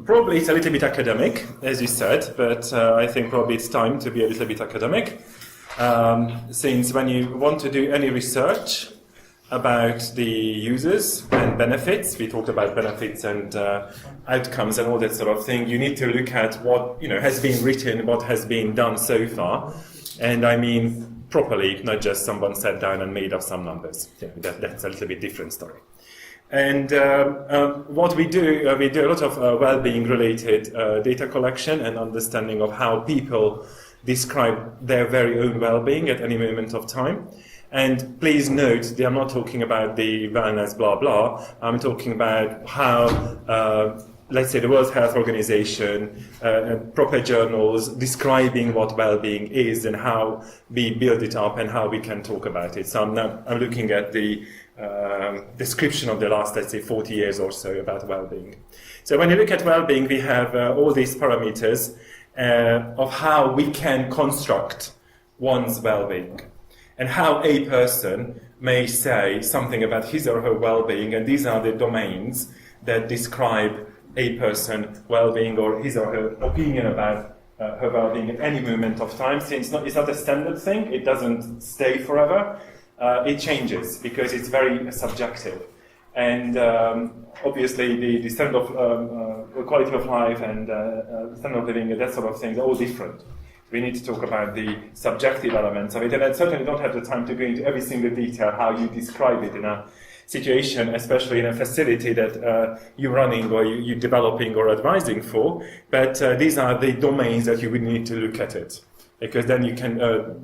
probably it's a little bit academic, as you said, but I think probably it's time to be a little bit academic. Since when you want to do any research about the users and benefits, we talked about benefits and outcomes and all that sort of thing, you need to look at what has been written, what has been done so far, and I mean properly, not just someone sat down and made up some numbers. That's a little bit different story. And what we do a lot of well-being related data collection and understanding of how people describe their very own well-being at any moment of time. And please note that I'm not talking about the wellness blah blah. I'm talking about how, let's say, the World Health Organization, proper journals describing what well-being is and how we build it up and how we can talk about it. So I'm looking at the description of the last, let's say, 40 years or so about well-being. So when you look at well-being, we have all these parameters of how we can construct one's well-being, and how a person may say something about his or her well-being, and these are the domains that describe a person's well-being or his or her opinion about her well-being at any moment of time. Since it's not a standard thing, it doesn't stay forever, it changes because it's very subjective. And obviously the standard of quality of life and standard of living and that sort of things are all different. We need to talk about the subjective elements of it, and I certainly don't have the time to go into every single detail how you describe it in a situation, especially in a facility that you're running or you're developing or advising for, but these are the domains that you would need to look at it, because then you can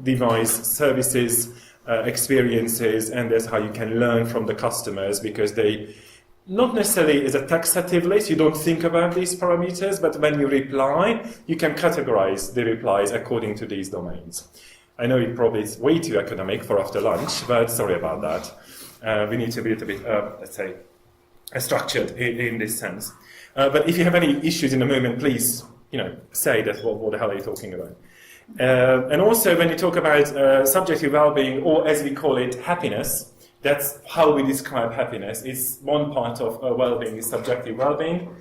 devise services, experiences, and that's how you can learn from the customers, because they not necessarily as a taxative list, you don't think about these parameters, but when you reply, you can categorize the replies according to these domains. I know it probably is way too academic for after lunch, but sorry about that. We need to be a little bit, let's say, structured in this sense. But if you have any issues in the moment, please, say that what the hell are you talking about? And also, when you talk about subjective well-being, or as we call it, happiness, that's how we describe happiness. It's one part of well-being, is subjective well-being.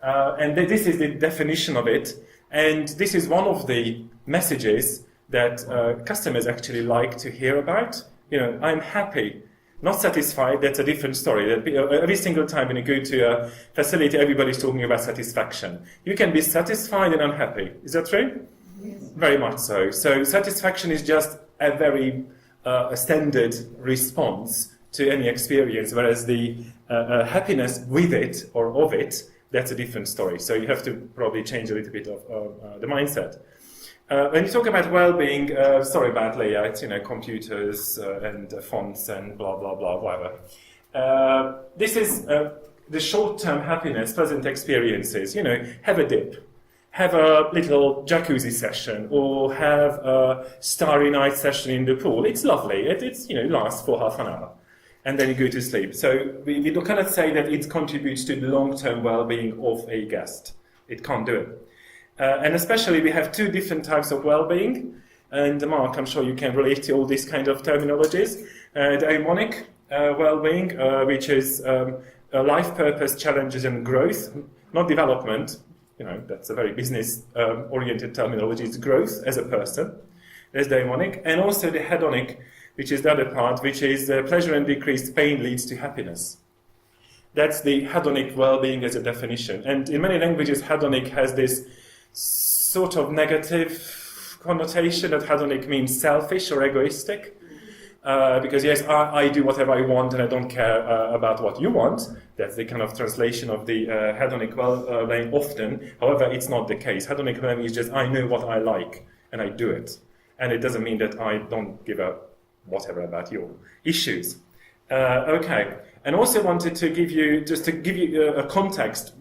And this is the definition of it. And this is one of the messages that customers actually like to hear about. I'm happy. Not satisfied, that's a different story. Every single time when you go to a facility, everybody's talking about satisfaction. You can be satisfied and unhappy. Is that true? Yes. Very much so. So satisfaction is just a very a standard response to any experience, whereas the happiness with it or of it, that's a different story. So you have to probably change a little bit of the mindset. When you talk about well-being, sorry about layouts, computers and fonts and blah, blah, blah, whatever. This is the short-term happiness, pleasant experiences. Have a dip. Have a little jacuzzi session, or have a starry night session in the pool. It's lovely. It lasts for half an hour, and then you go to sleep. So we cannot say that it contributes to the long-term well-being of a guest. It can't do it. And especially we have two different types of well-being. And Mark, I'm sure you can relate to all these kind of terminologies. The daimonic well-being, which is life purpose, challenges, and growth, not development. That's a very business-oriented terminology. It's growth as a person. There's daimonic. And also the hedonic, which is the other part, which is pleasure and decreased pain leads to happiness. That's the hedonic well-being as a definition. And in many languages, hedonic has this sort of negative connotation that hedonic means selfish or egoistic. Because yes, I do whatever I want and I don't care about what you want. That's the kind of translation of the hedonic well-being often. However, it's not the case. Hedonic well-being is just I know what I like and I do it. And it doesn't mean that I don't give a whatever about your issues. Okay. And also wanted to give you, a context,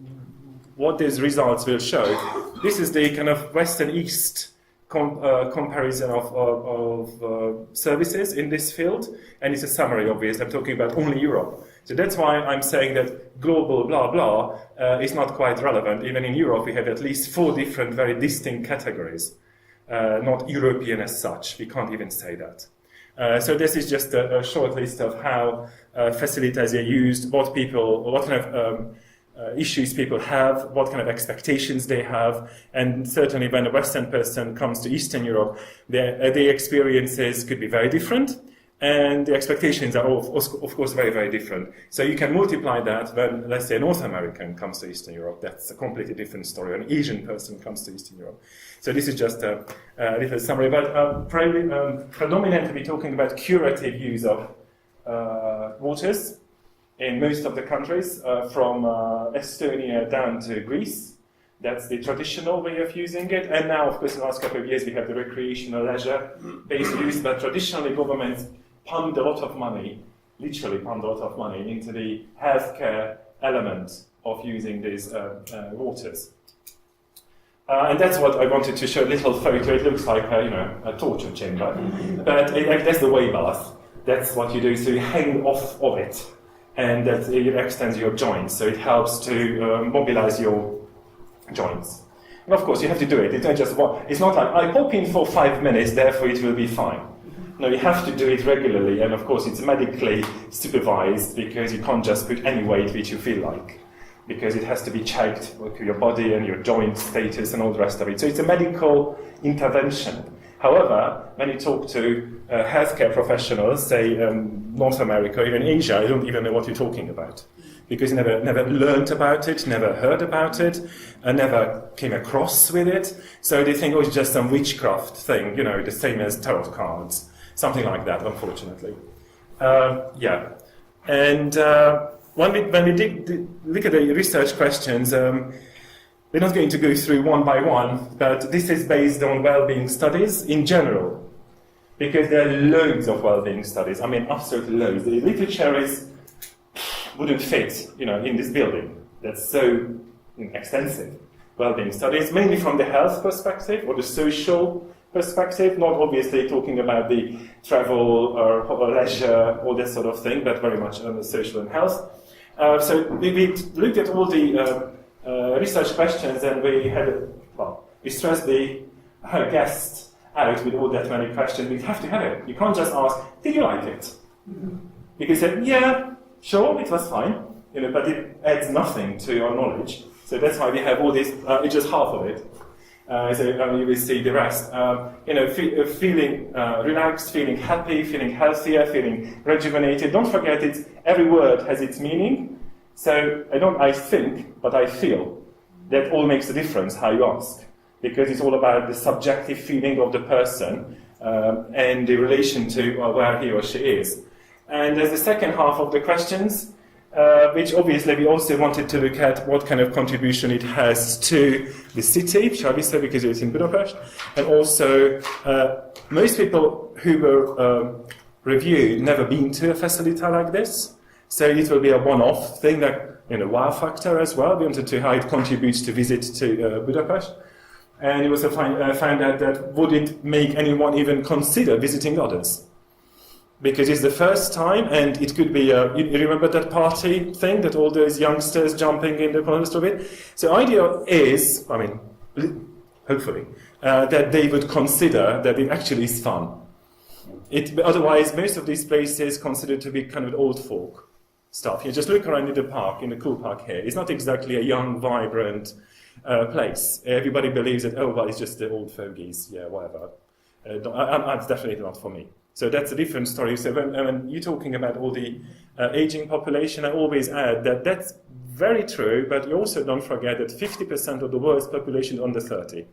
what these results will show. This is the kind of West and East comparison of services in this field, and it's a summary, obviously. I'm talking about only Europe. So that's why I'm saying that global blah blah is not quite relevant. Even in Europe, we have at least 4 different, very distinct categories, not European as such. We can't even say that. So this is just a short list of how facilities are used, what kind of issues people have, what kind of expectations they have, and certainly when a Western person comes to Eastern Europe, their experiences could be very different, and the expectations are of course very, very different. So you can multiply that when, let's say, a North American comes to Eastern Europe. That's a completely different story. An Asian person comes to Eastern Europe. So this is just a little summary, but predominantly we're talking about curative use of waters in most of the countries, from Estonia down to Greece. That's the traditional way of using it. And now, of course, in the last couple of years, we have the recreational leisure-based use, but traditionally governments pumped a lot of money, literally pumped a lot of money into the healthcare element of using these waters. And that's what I wanted to show, a little photo. It looks like a torture chamber, but that's the way bath. That's what you do, so you hang off of it, and that it extends your joints, so it helps to mobilize your joints. And of course, you have to do it. It's not like, I pop in for 5 minutes, therefore it will be fine. No, you have to do it regularly, and of course it's medically supervised, because you can't just put any weight which you feel like, because it has to be checked with your body and your joint status and all the rest of it. So it's a medical intervention. However, when you talk to healthcare professionals, say North America or even Asia, I don't even know what you're talking about, because you never learned about it, never heard about it, and never came across with it. So they think, oh, it's just some witchcraft thing, the same as tarot cards, something like that, unfortunately. Yeah. And when we look at the research questions, we're not going to go through one by one, but this is based on well-being studies in general, because there are loads of well-being studies. I mean, absolutely loads. The literature wouldn't fit, in this building. That's so extensive. Well-being studies, mainly from the health perspective or the social perspective, not obviously talking about the travel or leisure, all that sort of thing, but very much on the social and health. So we looked at all the research questions, and we stressed the guest out with all that many questions. We have to have it. You can't just ask, did you like it? Because you said, yeah, sure, it was fine, but it adds nothing to your knowledge. So that's why we have all this, it's just half of it. So you will see the rest. Feeling relaxed, feeling happy, feeling healthier, feeling rejuvenated. Don't forget, every word has its meaning. So I think, but I feel. That all makes a difference how you ask, because it's all about the subjective feeling of the person and the relation to where he or she is. And there's the second half of the questions, which obviously we also wanted to look at what kind of contribution it has to the city, shall we say, because it's in Budapest, and also most people who were reviewed never been to a facility like this, so it will be a one-off thing, like wow factor as well. We wanted to how it contributes to visit to Budapest, and we also found out that would it make anyone even consider visiting others? Because it's the first time, and it could be, you remember that party thing, that all those youngsters jumping in the context of it? So the idea is, hopefully, that they would consider that it actually is fun. Otherwise, most of these places considered to be kind of old folk stuff. You just look around in the park, in the cool park here. It's not exactly a young, vibrant place. Everybody believes that, it's just the old fogies, yeah, whatever. It's definitely not for me. So that's a different story. So when you're talking about all the aging population, I always add that that's very true, but you also don't forget that 50% of the world's population is under 30.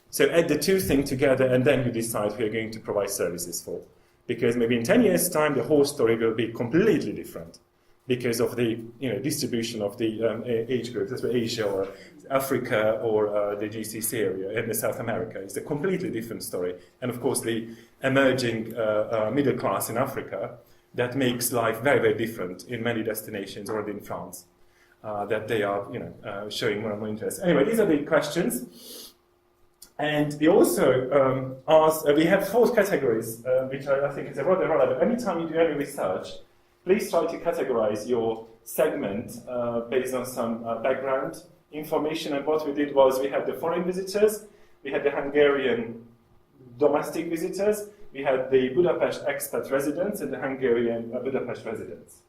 So add the two things together, and then you decide who you're going to provide services for. Because maybe in 10 years' time, the whole story will be completely different because of the distribution of the age groups. That's where Asia or Africa or the GCC area and South America. It's a completely different story. And of course, the emerging middle class in Africa, that makes life very, very different in many destinations, already in France, that they are showing more and more interest. Anyway, these are the questions. And we also asked, we have 4 categories, which I think is rather relevant. Anytime you do any research, please try to categorize your segment based on some background information. And what we did was we had the foreign visitors, we had the Hungarian domestic visitors, we had the Budapest expat residents and the Hungarian Budapest residents.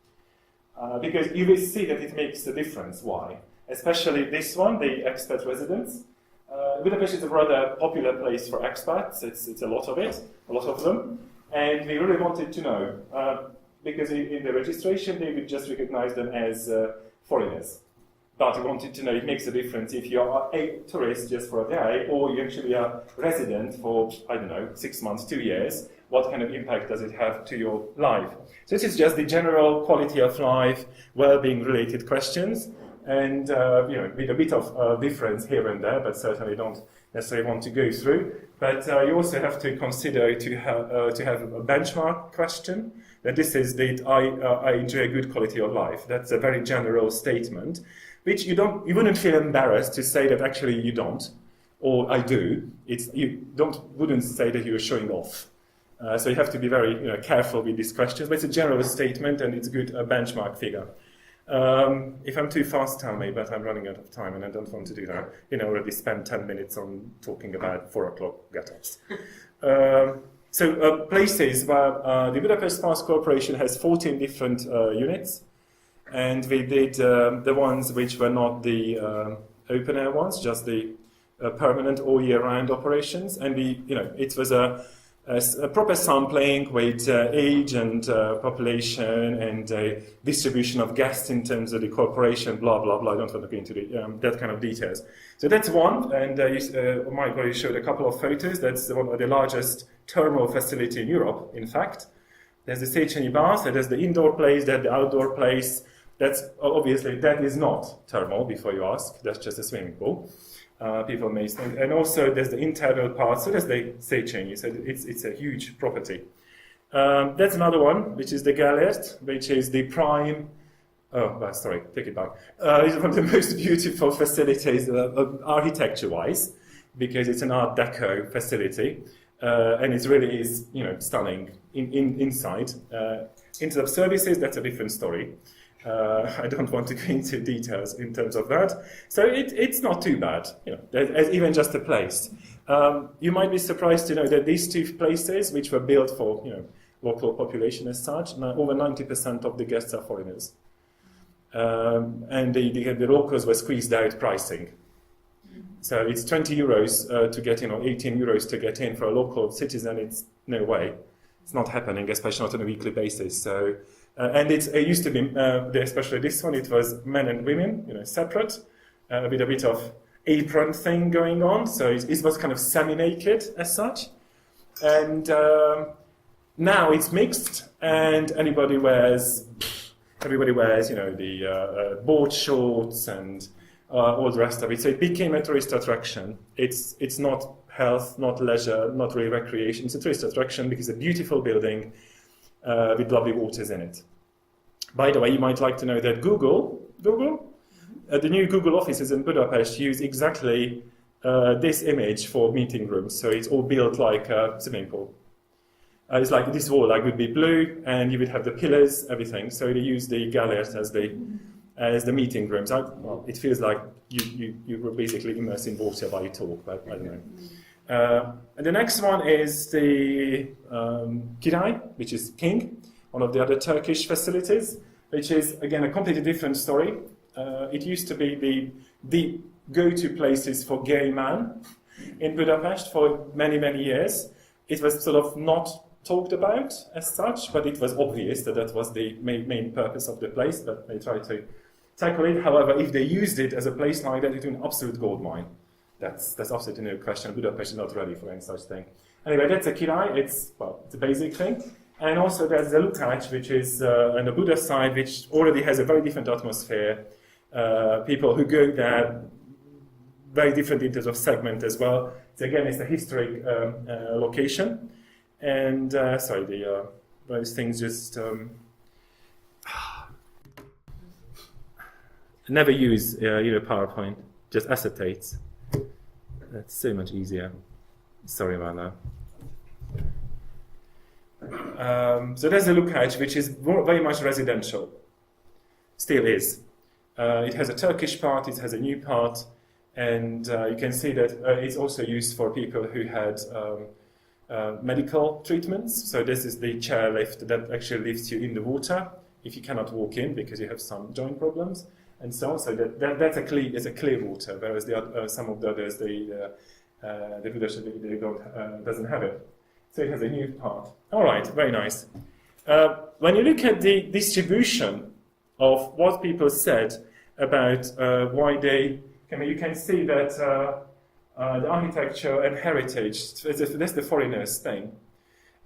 because you will see that it makes a difference. Why? Especially this one, the expat residents. Budapest is a rather popular place for expats. It's a lot of it, a lot of them. And we really wanted to know, because in the registration they would just recognize them as foreigners. But we wanted to know it makes a difference if you are a tourist just for a day, or you actually are resident for, I don't know, 6 months, 2 years. What kind of impact does it have to your life? So this is just the general quality of life, well-being related questions. And with a bit of difference here and there, but certainly don't necessarily want to go through. But you also have to consider to have a benchmark question. That this is that I enjoy a good quality of life. That's a very general statement, which you wouldn't feel embarrassed to say that actually you don't, or I do. Wouldn't say that you're showing off. So you have to be very careful with these questions. But it's a general statement, and it's a good benchmark figure. If I'm too fast, tell me, but I'm running out of time and I don't want to do that. Already spent 10 minutes on talking about 4 o'clock get-ups. So places where the Budapest Pass Corporation has 14 different units, and we did the ones which were not the open-air ones, just the permanent all-year-round operations, and it was a proper sampling with age and population and distribution of guests in terms of the corporation, blah, blah, blah. I don't want to go into that kind of details. So that's one, and Mike already showed a couple of photos. That's one of the largest thermal facility in Europe, in fact. There's the Széchenyi bath, there's the indoor place, there's the outdoor place. That's obviously, that is not thermal, before you ask. That's just a swimming pool. People may think, and also there's the internal part, so there's the Széchenyi, so it's a huge property. That's another one, which is the Gellért, which is the prime, sorry, take it back. It's one of the most beautiful facilities architecture-wise, because it's an Art Deco facility, and it really is, stunning inside. In terms of services, that's a different story. I don't want to go into details in terms of that. So it's not too bad, as even just a place. You might be surprised to know that these two places, which were built for local population as such, now over 90% of the guests are foreigners. And the locals were squeezed out pricing. So it's 20 euros to get in, or 18 euros to get in for a local citizen. It's no way. It's not happening, especially not on a weekly basis. So. And it used to be, especially this one, it was men and women, separate, with a bit of apron thing going on. So it was kind of semi-naked as such. And now it's mixed, and everybody wears, the board shorts and all the rest of it. So it became a tourist attraction. It's not health, not leisure, not really recreation. It's a tourist attraction because it's a beautiful building. With lovely waters in it. By the way, you might like to know that Google, the new Google offices in Budapest use exactly this image for meeting rooms. So it's all built like a swimming pool. It's like this wall would be blue, and you would have the pillars, everything. So they use the Gellért as the meeting rooms. It feels like you were basically immersed in water while you talk, but I don't know. And the next one is the Király, which is king, one of the other Turkish facilities, which is, again, a completely different story. It used to be the go-to places for gay men in Budapest for many, many years. It was sort of not talked about as such, but it was obvious that was the main purpose of the place, but they tried to tackle it. However, if they used it as a place like that, it would be an absolute goldmine. That's absolutely no question. Budapest is not ready for any such thing. Anyway, that's a Király. It's a basic thing. And also there's the Lukács, which is on the Buddha side, which already has a very different atmosphere. People who go there, very different in terms of segment as well. So again, it's a historic location. And, those things just... never use PowerPoint, just acetates. That's so much easier. Sorry about that. So there's the Lukács, which is very much residential. Still is. It has a Turkish part, it has a new part, and you can see that it's also used for people who had medical treatments. So this is the chairlift that actually lifts you in the water if you cannot walk in because you have some joint problems and so on. So that's a clear water, whereas some of the others, the Budapest, they doesn't have it. So it has a new part. All right, very nice. When you look at the distribution of what people said about why they, you can see that the architecture and heritage, that's the foreigners thing.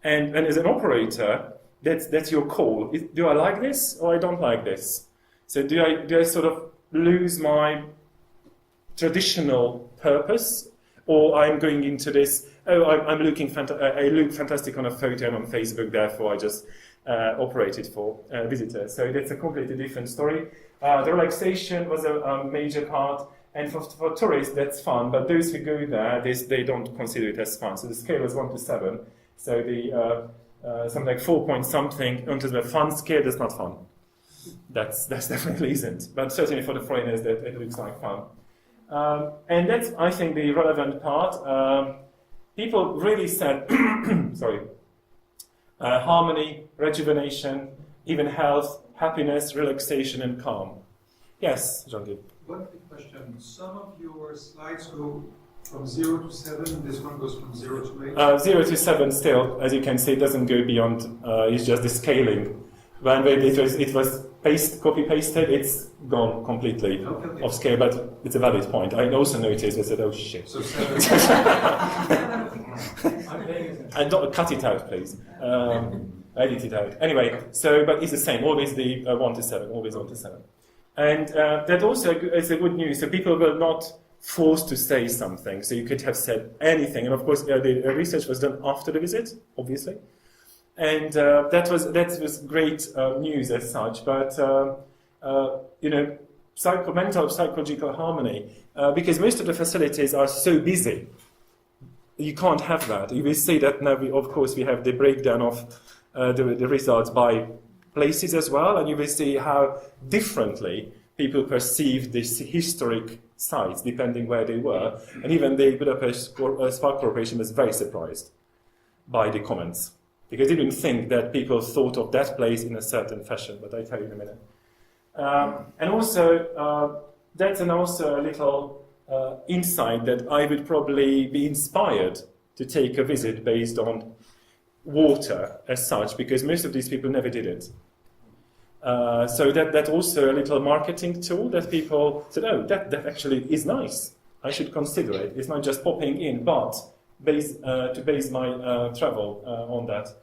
And as an operator, that's your call. Do I like this or I don't like this? So do I sort of lose my traditional purpose, or I'm going into this, I look fantastic on a photo and on Facebook, therefore I just operate it for visitors. So that's a completely different story. The relaxation was a major part, and for tourists that's fun, but those who go there, they don't consider it as fun. So the scale is 1 to 7. So the something like 4 point something onto the fun scale, that's not fun. That's definitely isn't. But certainly for the foreigners, that it looks like fun. And that's, I think, the relevant part. People really said, sorry, harmony, rejuvenation, even health, happiness, relaxation, and calm. Yes, Jean-Guy. One quick question. Some of your slides go from 0 to 7, this one goes from 0 to 8? 0 to 7 still, as you can see, doesn't go beyond, it's just the scaling. When it was copy-pasted, it's gone completely off scale, but it's a valid point. I also noticed, I said, oh shit. So 7. And don't cut it out, please. Edit it out. Anyway, so, but it's the same, always the 1 to 7, always 1 to 7. And that also is a good news. So people were not forced to say something, so you could have said anything. And of course, the research was done after the visit, obviously. And that was great news as such. But mental psychological harmony, because most of the facilities are so busy, you can't have that. You will see that now. Of course, we have the breakdown of the results by places as well, and you will see how differently people perceive these historic sites depending where they were. And even the Budapest Spark Corporation was very surprised by the comments, because they didn't think that people thought of that place in a certain fashion, but I'll tell you in a minute. And also, that's also a little insight that I would probably be inspired to take a visit based on water as such, because most of these people never did it. So that's also a little marketing tool that people said, oh, that actually is nice. I should consider it. It's not just popping in, but to base my travel on that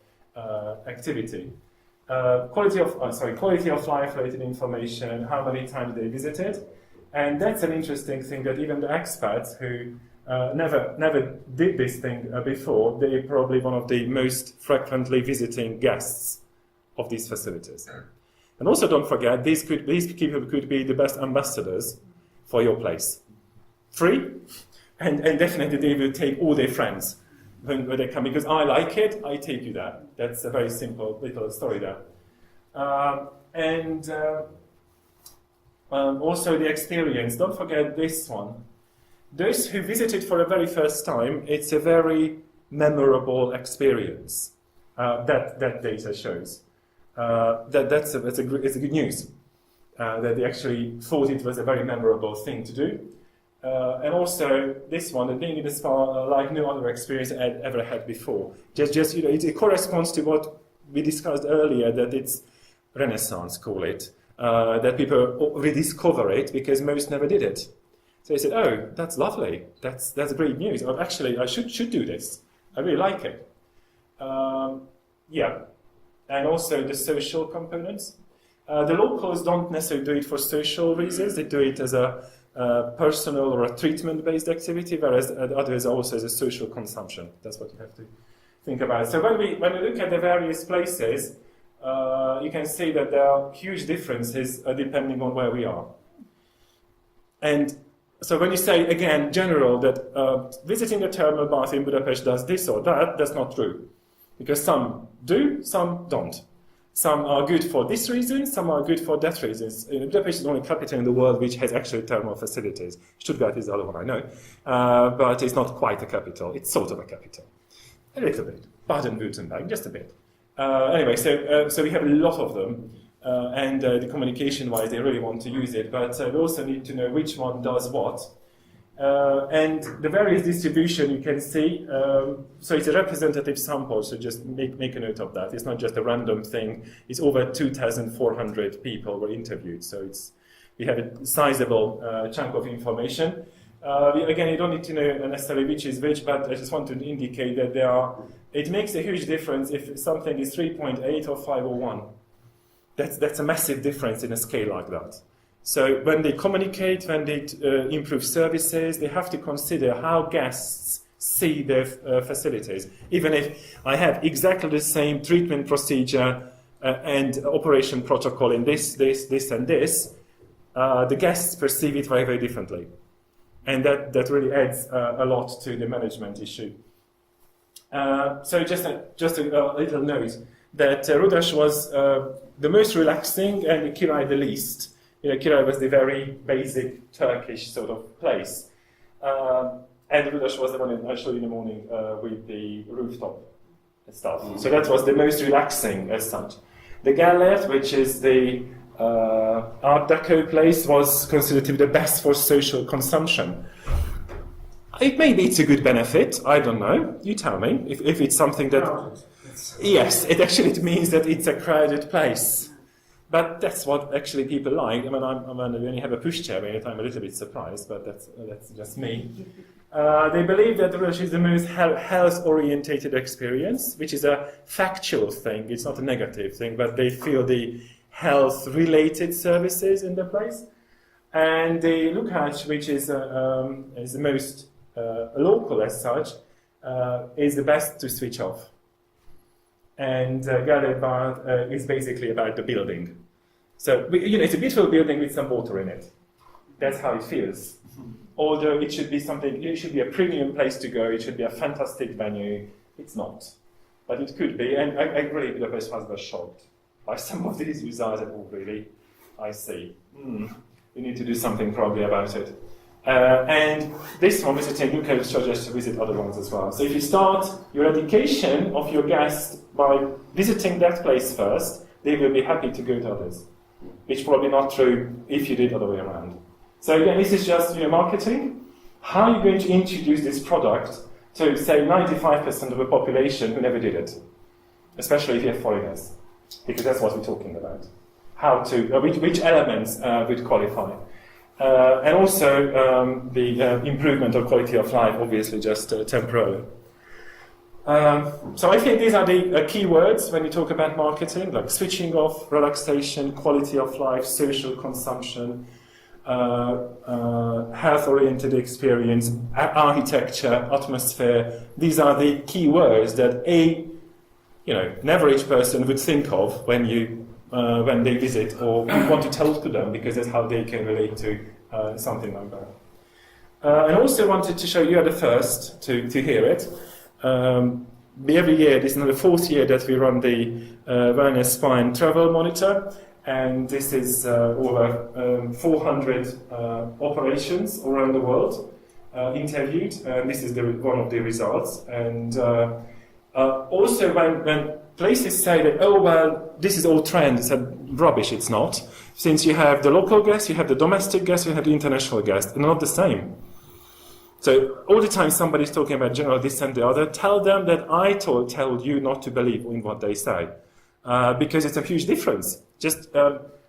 activity. Quality of life related information, how many times they visited. And that's an interesting thing, that even the expats who never did this thing before, they're probably one of the most frequently visiting guests of these facilities. And also don't forget, these people could be the best ambassadors for your place. Free, and definitely they will take all their friends when they come, because I like it, I take you there. That's a very simple little story there. Also the experience, don't forget this one. Those who visited for the very first time, it's a very memorable experience. That data shows. It's a good news. That they actually thought it was a very memorable thing to do. And also this one, that being in the spa like no other experience I'd ever had before. It corresponds to what we discussed earlier, that it's Renaissance, call it. That people rediscover it because most never did it. So they said, oh, that's lovely. That's great news. Or actually, I should do this. I really like it. Yeah. And also the social components. The locals don't necessarily do it for social reasons. They do it as a personal or a treatment-based activity, whereas others also as a social consumption. That's what you have to think about. So when we look at the various places, you can see that there are huge differences depending on where we are. And so when you say, again, general, that visiting a thermal bath in Budapest does this or that, that's not true. Because some do, some don't. Some are good for this reason, some are good for that reason. Budapest is the only capital in the world which has actually thermal facilities. Stuttgart is the other one I know. But it's not quite a capital. It's sort of a capital. A little bit. Baden-Württemberg, just a bit. Anyway, so we have a lot of them. and the communication-wise, they really want to use it. But we also need to know which one does what. And the various distribution you can see, so it's a representative sample, so just make a note of that. It's not just a random thing. It's over 2,400 people were interviewed, so we have a sizable chunk of information. Again, you don't need to know necessarily which is which, but I just want to indicate that it makes a huge difference if something is 3.8 or 5 or 1. That's a massive difference in a scale like that. So when they communicate, when they improve services, they have to consider how guests see their facilities. Even if I have exactly the same treatment procedure and operation protocol in this, and this, the guests perceive it very, very differently. And that really adds a lot to the management issue. So just a little note that Rudas was the most relaxing and Király the least. Király was the very basic Turkish sort of place. And Rudas was the one I showed you in the morning with the rooftop stuff. So that was the most relaxing as such. The Gellert, which is the Art Deco place, was considered to be the best for social consumption. Maybe it's a good benefit, I don't know. You tell me, if it's something that... Yes, it means that it's a crowded place. But that's what actually people like. I mean, when we only have a pushchair in it, I'm a little bit surprised, but that's just me. They believe that the Rush is the most health-orientated experience, which is a factual thing. It's not a negative thing, but they feel the health-related services in the place. And the Lukács, which is the most local as such, is the best to switch off. And Gellert is basically about the building. So, it's a beautiful building with some water in it. That's how it feels. Although it should be a premium place to go, it should be a fantastic venue. It's not. But it could be, and I really, Budapest was shocked by some of these results. Oh, really? I see. We need to do something probably about it. And this one, visiting Lukács, suggests to visit other ones as well. So if you start your education of your guests by visiting that place first, they will be happy to go to others. Which probably not true if you did the other way around. So again, this is just marketing. How are you going to introduce this product to, say, 95% of the population who never did it? Especially if you have foreigners. Because that's what we're talking about. Which elements would qualify. And also the improvement of quality of life, obviously just temporarily. So I think these are the key words when you talk about marketing, like switching off, relaxation, quality of life, social consumption, health-oriented experience, architecture, atmosphere. These are the key words that an average person would think of when they visit or want to tell to them, because that's how they can relate to something like that. And also wanted to show you are the first to hear it. Every year, this is now the 4th year that we run the Wellness Spine Travel Monitor, and this is over 400 operations around the world interviewed, and this is one of the results. And also when places say that, oh, well, this is all trend, it's rubbish, it's not. Since you have the local guests, you have the domestic guests, you have the international guests, and they're not the same. So all the time somebody's talking about general this and the other, tell them that I tell you not to believe in what they say. Because it's a huge difference. Just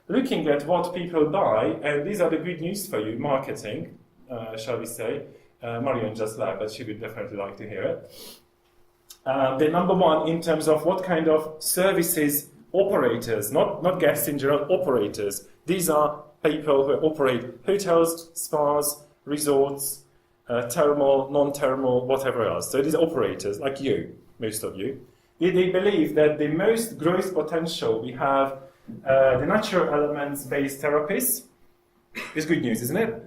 looking at what people buy, and these are the good news for you, marketing, shall we say. Marion just left, but she would definitely like to hear it. The number one in terms of what kind of services operators, not guests in general, operators. These are people who operate hotels, spas, resorts, thermal, non-thermal, whatever else. So these are operators, like you, most of you. They believe that the most growth potential we have the natural elements-based therapies. Is good news, isn't it?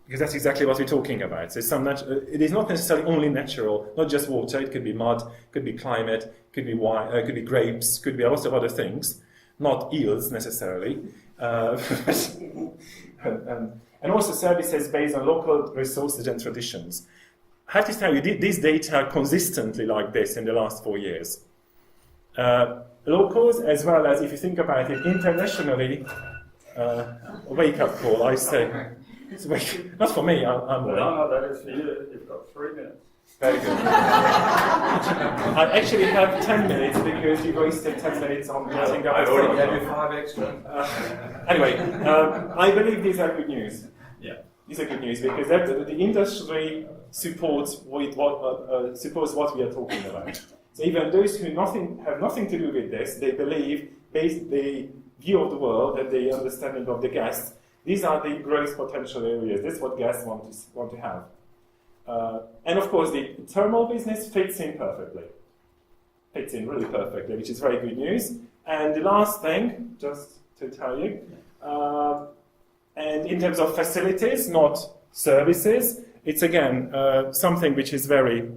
Because that's exactly what we're talking about. So it is not necessarily only natural, not just water. It could be mud, could be climate, could be wine, could be grapes, could be a lot of other things, not eels necessarily. And also services based on local resources and traditions. I have to tell you, these data are consistently like this in the last 4 years. locals, as well as, if you think about it, internationally, wake-up call, I say. Not for me, I'm No, that is for you. You've got 3 minutes. Very good. I actually have 10 minutes because you wasted 10 minutes on getting up. I already gave you 5 extra. Anyway, I believe these are good news. Yeah. These are good news because the industry supports what we are talking about. So even those who have nothing to do with this, they believe, based on the view of the world and the understanding of the guests, these are the growth potential areas. This is what guests want to have. And of course, the thermal business fits in perfectly. Fits in really perfectly, which is very good news. And the last thing, just to tell you, and in terms of facilities, not services, it's again something which is very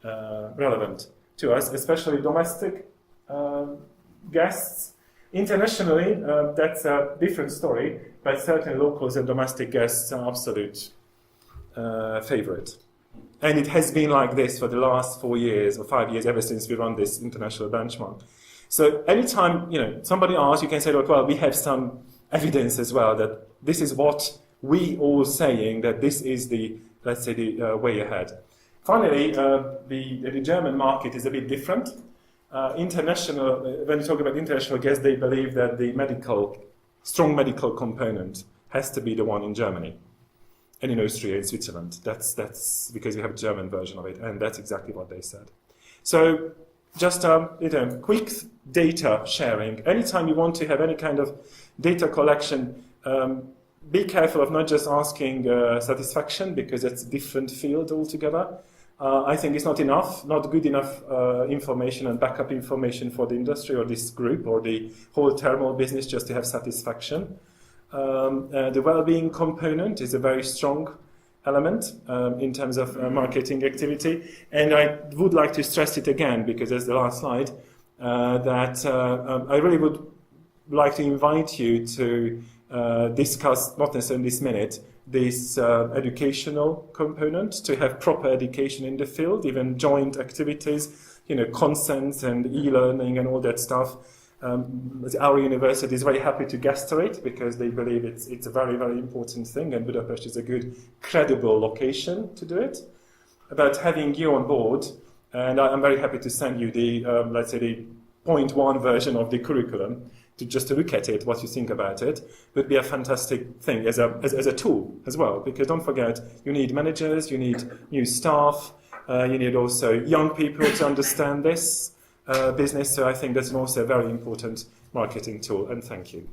relevant to us, especially domestic guests. Internationally, that's a different story, but certainly locals and domestic guests are absolute favorite. And it has been like this for the last 4 years or 5 years, ever since we run this international benchmark. So anytime somebody asks, you can say, well, we have some evidence as well that this is what we all saying, that this is the, let's say, the way ahead. Finally, the German market is a bit different. International, when you talk about international guests, they believe that the strong medical component has to be the one in Germany. And in Austria and Switzerland. That's because we have a German version of it, and that's exactly what they said. So, just quick data sharing. Anytime you want to have any kind of data collection, be careful of not just asking satisfaction, because it's a different field altogether. I think it's not good enough information and backup information for the industry or this group or the whole thermal business just to have satisfaction. The well-being component is a very strong element in terms of marketing activity, and I would like to stress it again because there's the last slide that I really would like to invite you to discuss, not necessarily this minute, this educational component, to have proper education in the field, even joint activities, consents and e-learning and all that stuff. Our university is very happy to gesture it because they believe it's a very, very important thing, and Budapest is a good, credible location to do it. About having you on board, and I'm very happy to send you the, let's say, the 0.1 version of the curriculum just to look at it, what you think about it, would be a fantastic thing as a tool as well. Because don't forget, you need managers, you need new staff, you need also young people to understand this business, so I think that's also a very important marketing tool, and thank you.